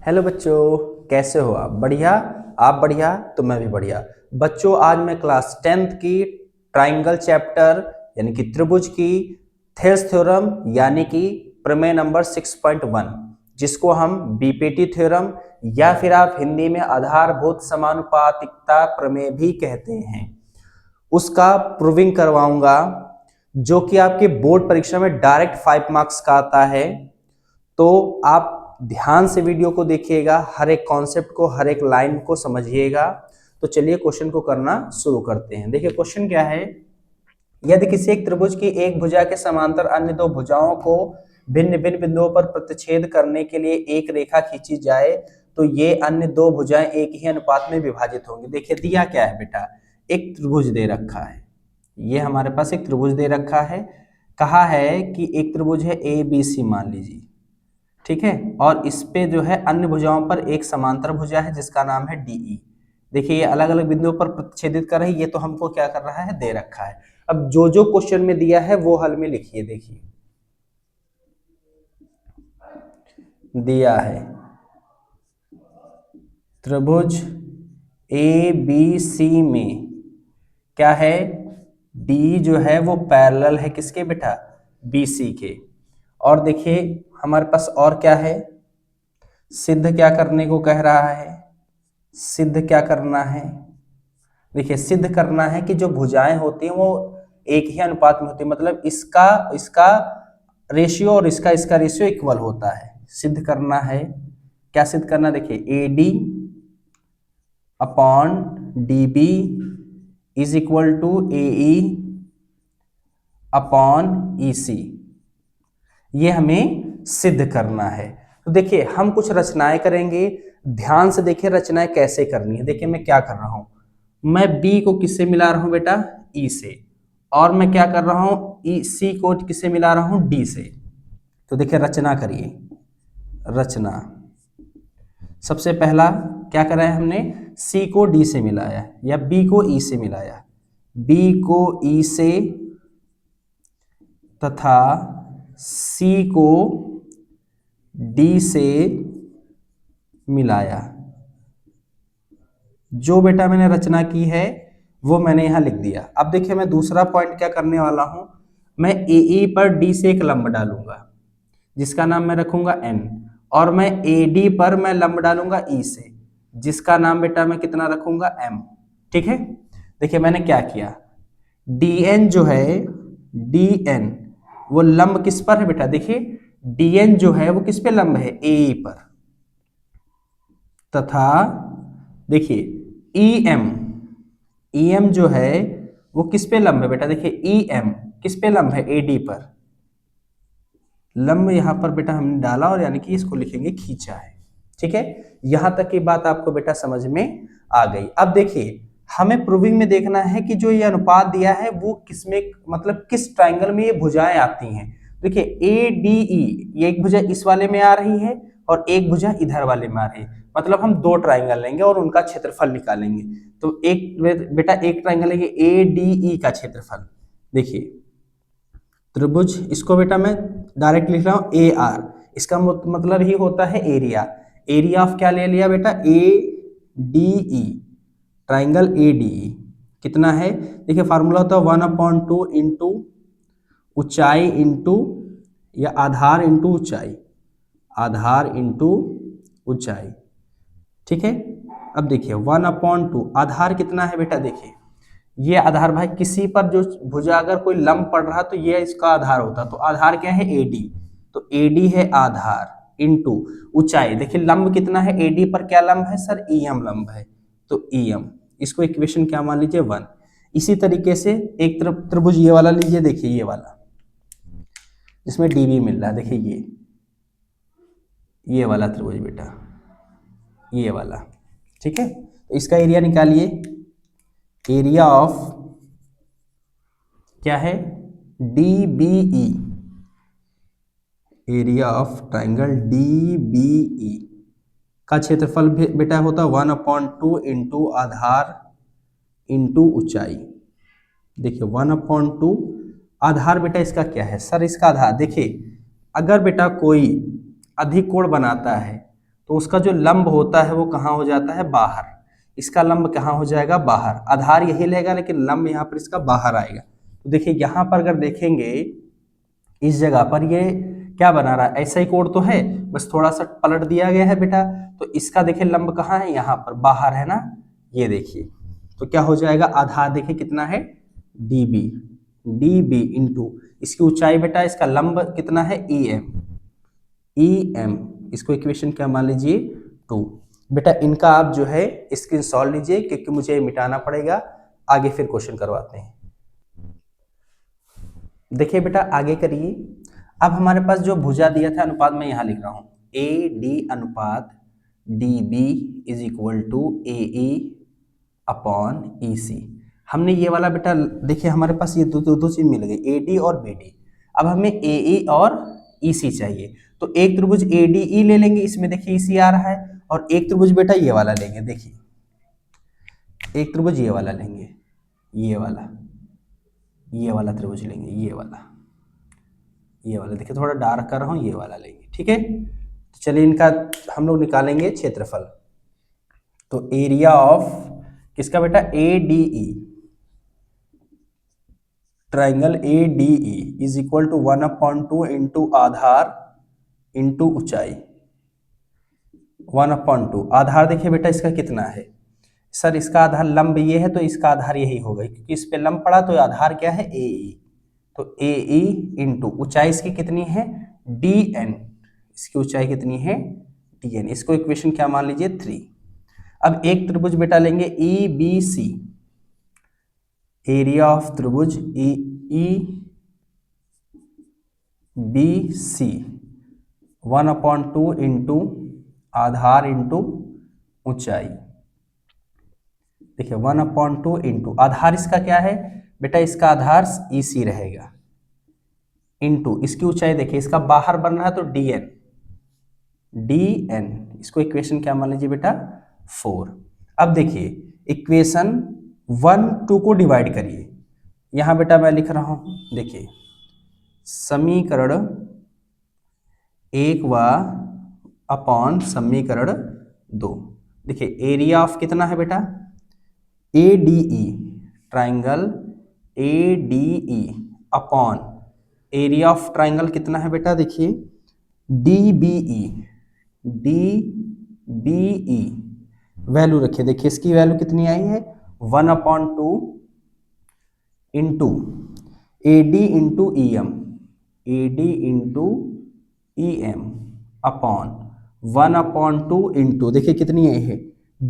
Hello बच्चों, कैसे हो आप? बढ़िया। आप बढ़िया तो मैं भी बढ़िया। बच्चों, आज मैं क्लास 10th की ट्राइंगल चैप्टर यानी कि त्रिभुज की थेल्स थ्योरम यानी कि प्रमेय नंबर 6.1, जिसको हम बीपीटी थ्योरम या फिर आप हिंदी में आधारभूत समानुपातिकता प्रमेय भी कहते हैं, उसका प्रूविंग करवाऊंगा, जो कि आपके बोर्ड परीक्षा में डायरेक्ट 5 मार्क्स का आता है। तो आप ध्यान से वीडियो को देखिएगा, हर एक कॉन्सेप्ट को, हर एक लाइन को समझिएगा। तो चलिए क्वेश्चन को करना शुरू करते हैं। देखिए क्वेश्चन क्या है। यदि किसी एक त्रिभुज की एक भुजा के समांतर अन्य दो भुजाओं को भिन्न भिन्न बिंदुओं पर प्रतिच्छेद करने के लिए एक रेखा खींची जाए तो ये अन्य दो भुजाएं एक ही अनुपात में विभाजित होंगी। देखिए दिया क्या है बेटा, एक त्रिभुज दे रखा है। ये हमारे पास एक त्रिभुज दे रखा है। कहा है कि एक त्रिभुज है ए बी सी, मान लीजिए, ठीक है। और इस पे जो है अन्य भुजाओं पर एक समांतर भुजा है जिसका नाम है डीई। देखिए ये अलग अलग बिंदुओं पर प्रतिच्छेदित कर रही है, ये तो हमको क्या कर रहा है, दे रखा है। अब जो जो क्वेश्चन में दिया है वो हल में लिखिए। देखिए दिया है त्रिभुज ए बी सी में क्या है, डी जो है वो पैरेलल है किसके बेटा, बी सी के। और देखिए हमारे पास और क्या है, सिद्ध क्या करने को कह रहा है, सिद्ध क्या करना है। देखिए सिद्ध करना है कि जो भुजाएं होती हैं वो एक ही अनुपात में होती है, मतलब इसका इसका रेशियो और इसका रेशियो इक्वल होता है। सिद्ध करना है, क्या सिद्ध करना, देखिए A D upon D B is equal to A E upon E C, ये हमें सिद्ध करना है। तो देखिए हम कुछ रचनाएं करेंगे, ध्यान से देखिए रचनाएं कैसे करनी है। देखिए मैं क्या कर रहा हूं, मैं B को किससे मिला रहा हूं बेटा, E से, और मैं क्या कर रहा हूं, C को किससे मिला रहा हूं, D से। तो देखिए रचना करिए, रचना। सबसे पहला क्या करा है हमने, C को D से मिलाया या B को E से मिलाया, B को E से तथा C को D से मिलाया। जो बेटा मैंने रचना की है वो मैंने यहां लिख दिया। अब देखिए मैं दूसरा पॉइंट क्या करने वाला हूं, मैं ए पर डी से एक लंब डालूंगा जिसका नाम मैं रखूंगा n, और मैं ए डी पर मैं लंब डालूंगा ई से जिसका नाम बेटा मैं कितना रखूंगा, m। ठीक है। देखिए मैंने क्या किया, dn जो है, dn वो लंब किस पर है बेटा, देखिए dn जो है वो किस पे लंब है, ए पर, तथा देखिए EM, EM जो है वो किस पे लंब है बेटा, देखिए EM किस पे लंब है, AD पर। लंब यहां पर बेटा हमने डाला और यानी कि इसको लिखेंगे खींचा है। ठीक है, यहां तक की बात आपको बेटा समझ में आ गई। अब देखिए हमें प्रूविंग में देखना है कि जो ये अनुपात दिया है वो किसमें, मतलब किस ट्राइंगल में ये भुजाएं आती हैं। देखिए ADE, ये एक भुजा इस वाले में आ रही है और एक भुजा इधर वाले में आ रही है, मतलब हम दो ट्राइंगल लेंगे और उनका क्षेत्रफल निकालेंगे। तो एक बेटा एक ट्राइंगल लेंगे ADE का क्षेत्रफल। देखिए त्रिभुज, इसको बेटा मैं डायरेक्ट लिख रहा हूं AR, इसका मतलब ही होता है एरिया। एरिया ऑफ क्या ले लिया बेटा, ADE, ट्राइंगल ADE कितना है, देखिए फार्मूला होता है 1/2 इंटू ऊंचाई इंटू या आधार इंटू ऊंचाई, आधार इंटू ऊंचाई। ठीक है। अब देखिए 1/2 आधार कितना है बेटा, देखिए ये आधार भाई किसी पर जो भुजा अगर कोई लंब पड़ रहा तो ये इसका आधार होता, तो आधार क्या है, AD, तो AD है आधार इंटू ऊंचाई। देखिए लंब कितना है, AD पर क्या लंब है सर, EM लंब है, तो EM, इसको इक्वेशन क्या मान लीजिए 1। इसी तरीके से एक तरफ त्रिभुज ये वाला लीजिए, देखिए ये वाला जिसमें DB मिल रहा है, देखिए ये वाला त्रिभुज बेटा, ये वाला। ठीक है, तो इसका एरिया निकालिए, एरिया ऑफ क्या है, DBE, area of triangle DBE का क्षेत्रफल बेटा होता 1/2 इंटू आधार इंटू ऊंचाई। देखिए 1/2 आधार बेटा इसका क्या है सर, इसका आधार देखिए अगर बेटा कोई अधिक कोण बनाता है तो उसका जो लंब होता है वो कहाँ हो जाता है, बाहर। इसका लंब कहाँ हो जाएगा, बाहर। आधार यही रहेगा लेकिन लंब यहाँ पर इसका बाहर आएगा। तो देखिए यहाँ पर अगर देखेंगे इस जगह पर ये क्या बना रहा है, ऐसा ही कोड तो है, बस थोड़ा सा पलट दिया गया है बेटा। तो इसका देखिए लंब कहाँ है, यहाँ पर बाहर है ना, ये देखिए। तो क्या हो जाएगा, आधार देखिए कितना है, db, db इंटू इसकी ऊंचाई बेटा, इसका लंब कितना है, em, इसको इक्वेशन क्या मान लीजिए 2। बेटा इनका आप जो है स्क्रीन सॉल्व लीजिए क्योंकि मुझे मिटाना पड़ेगा, आगे फिर क्वेश्चन करवाते हैं। देखिए बेटा आगे करिए। अब हमारे पास जो भुजा दिया था अनुपात मैं यहाँ लिख रहा हूँ, AD अनुपात DB is equal to AE upon EC। हमने ये वाला बेटा देखिए हमारे पास ये दो चीज मिल गई, AD और BD। अब हमें AE और EC चाहिए, तो एक त्रिभुज ADE ले लेंगे, इसमें देखिए EC आ रहा है, और एक त्रिभुज बेटा ये वाला लेंगे, देखिए एक त्रिभुज ये वाला लेंगे, ये वाला त्रिभुज लेंगे, ये वाला देखिए थोड़ा डार्क कर रहा हूं, ये वाला लेंगे, ठीक है। तो चलिए इनका हम लोग निकालेंगे क्षेत्रफल। तो एरिया ऑफ किसका बेटा, ADE, triangle ADE is equal to 1/2 into आधार इंटू ऊंचाई, 1/2। आधार देखिए बेटा इसका कितना है, सर इसका आधार लंब ये है तो इसका आधार यही होगा क्योंकि इस पे लंब पड़ा, तो आधार क्या है, AE। तो AE इंटू ऊंचाई इसकी कितनी है, DN, इसकी ऊंचाई कितनी है, DN। इसको इक्वेशन क्या मान लीजिए 3। अब एक त्रिभुज बेटा लेंगे EBC, एरिया ऑफ त्रिभुज EBC 1/2 इंटू आधार इंटू ऊंचाई। देखिए 1/2 इंटू आधार इसका क्या है बेटा, इसका आधार EC रहेगा, इंटू इसकी ऊंचाई देखिए इसका बाहर बन रहा है तो DN, इसको इक्वेशन क्या मान लीजिए बेटा 4। अब देखिए इक्वेशन 1 2 को डिवाइड करिए, यहां बेटा मैं लिख रहा हूं, देखिए समीकरण 1 व अपॉन समीकरण 2। देखिए एरिया ऑफ कितना है बेटा, ADE, triangle ADE upon area of triangle कितना है बेटा, देखिए DBE, वैल्यू रखिए, देखिए इसकी वैल्यू कितनी आई है 1/2 into AD into EM upon 1/2 into देखिए कितनी है ये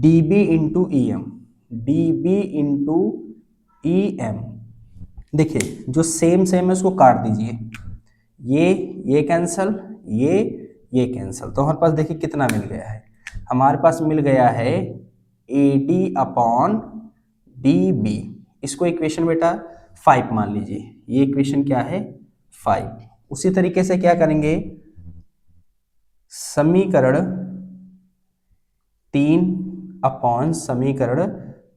DB इंटू EM। देखिए जो सेम है उसको काट दीजिए, ये कैंसल, ये कैंसल, तो हमारे पास देखिए कितना मिल गया है, हमारे पास मिल गया है AD अपॉन DB। इसको इक्वेशन बेटा 5 मान लीजिए, ये इक्वेशन क्या है 5। उसी तरीके से क्या करेंगे, समीकरण 3 अपॉन समीकरण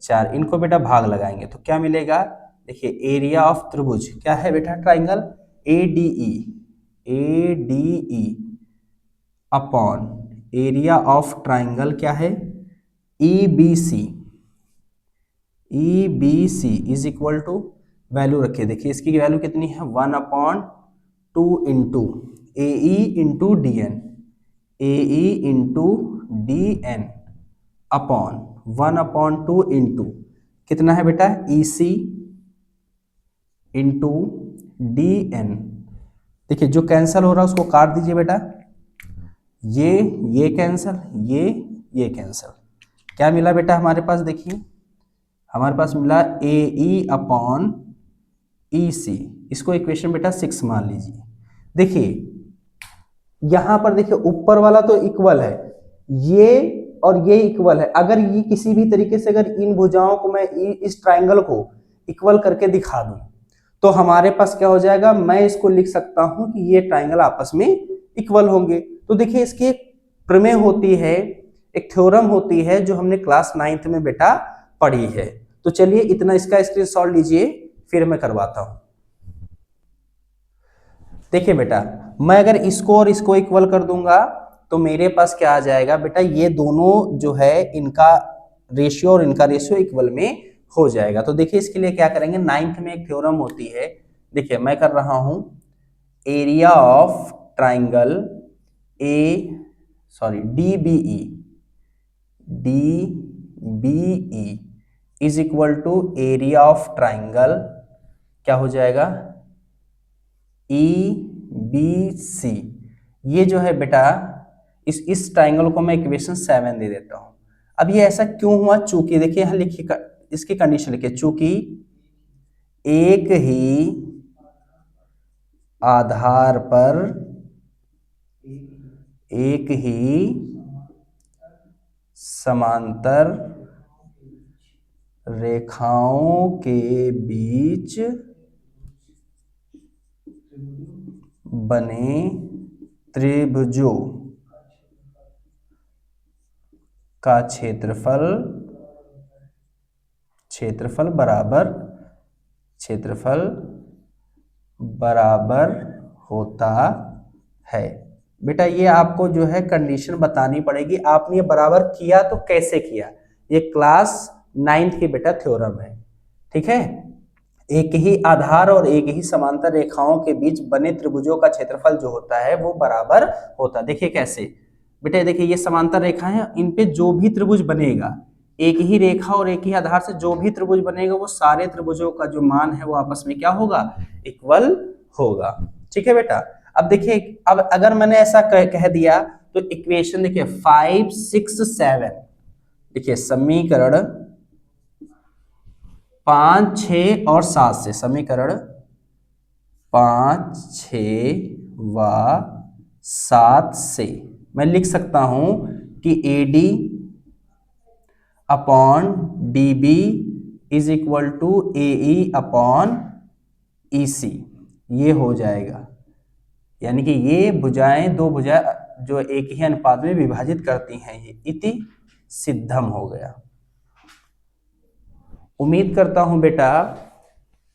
4, इनको बेटा भाग लगाएंगे तो क्या मिलेगा, देखिए एरिया ऑफ त्रिभुज क्या है बेटा, triangle ADE upon area of triangle क्या है EBC is equal to, value रखिए, देखिए इसकी वैल्यू कितनी है 1/2 into AE into DN upon 1/2 into कितना है बेटा EC इंटू DN। देखिए जो कैंसल हो रहा है उसको काट दीजिए बेटा, ये कैंसल, ये कैंसल, क्या मिला बेटा हमारे पास, देखिए हमारे पास मिला AE अपॉन EC। इसको इक्वेशन बेटा 6 मान लीजिए। देखिए यहां पर देखिए ऊपर वाला तो इक्वल है, ये और ये इक्वल है। अगर ये किसी भी तरीके से अगर इन भुजाओं को मैं इस ट्राइंगल को इक्वल करके दिखा दूं तो हमारे पास क्या हो जाएगा, मैं इसको लिख सकता हूं कि ये ट्राइंगल आपस में इक्वल होंगे। तो देखिए इसकी एक प्रमेय होती है, एक थ्योरम होती है जो हमने क्लास 9th में बेटा पढ़ी है। तो चलिए इतना इसका स्क्रीनशॉट लीजिए, फिर मैं करवाता हूं। देखिए बेटा मैं अगर इसको और इसको इक्वल कर दूंगा तो मेरे पास क्या आ जाएगा बेटा, ये दोनों जो है इनका रेशियो और इनका रेशियो इक्वल में हो जाएगा। तो देखिए इसके लिए क्या करेंगे, 9th में एक थ्योरम होती है, देखिए मैं कर रहा हूं, area of triangle DBE is equal to area of triangle, क्या हो जाएगा, EBC। ये जो है बेटा, इस ट्राइंगल को मैं इक्वेशन 7 दे देता हूं। अब ये ऐसा क्यों हुआ, चूंकि देखिए यहां लिखिए, इसकी कंडीशन लिखिए, चूंकि एक ही आधार पर एक ही समांतर रेखाओं के बीच बने त्रिभुजों का क्षेत्रफल बराबर होता है। बेटा ये आपको जो है कंडीशन बतानी पड़ेगी, आपने ये बराबर किया तो कैसे किया, ये क्लास 9th की बेटा थ्योरम है, ठीक है। एक ही आधार और एक ही समांतर रेखाओं के बीच बने त्रिभुजों का क्षेत्रफल जो होता है वो बराबर होता है। देखिए कैसे बेटा, देखिए ये समांतर रेखा है, इन पे जो भी त्रिभुज बनेगा, एक ही रेखा और एक ही आधार से जो भी त्रिभुज बनेगा, वो सारे त्रिभुजों का जो मान है वो आपस में क्या होगा, इक्वल होगा, ठीक है बेटा। अब देखिए, अब अगर मैंने ऐसा कह दिया तो इक्वेशन देखिए 5, 6, 7, देखिए समीकरण 5, 6 और 7 से, समीकरण 5, 6 व 7 से मैं लिख सकता हूं कि AD upon DB is equal to AE upon EC, ये हो जाएगा। यानी कि ये भुजाएं, दो भुजाएं जो एक ही अनुपात में विभाजित करती हैं, ये इति सिद्धम हो गया। उम्मीद करता हूं बेटा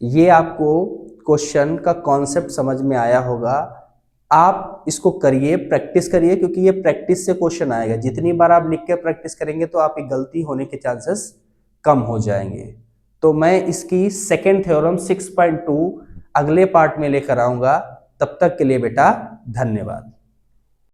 ये आपको क्वेश्चन का कॉन्सेप्ट समझ में आया होगा। आप इसको करिए, प्रैक्टिस करिए, क्योंकि ये प्रैक्टिस से क्वेश्चन आएगा। जितनी बार आप लिख के प्रैक्टिस करेंगे तो आपकी गलती होने के चांसेस कम हो जाएंगे। तो मैं इसकी सेकेंड थ्योरम 6.2 अगले पार्ट में लेकर आऊंगा। तब तक के लिए बेटा धन्यवाद।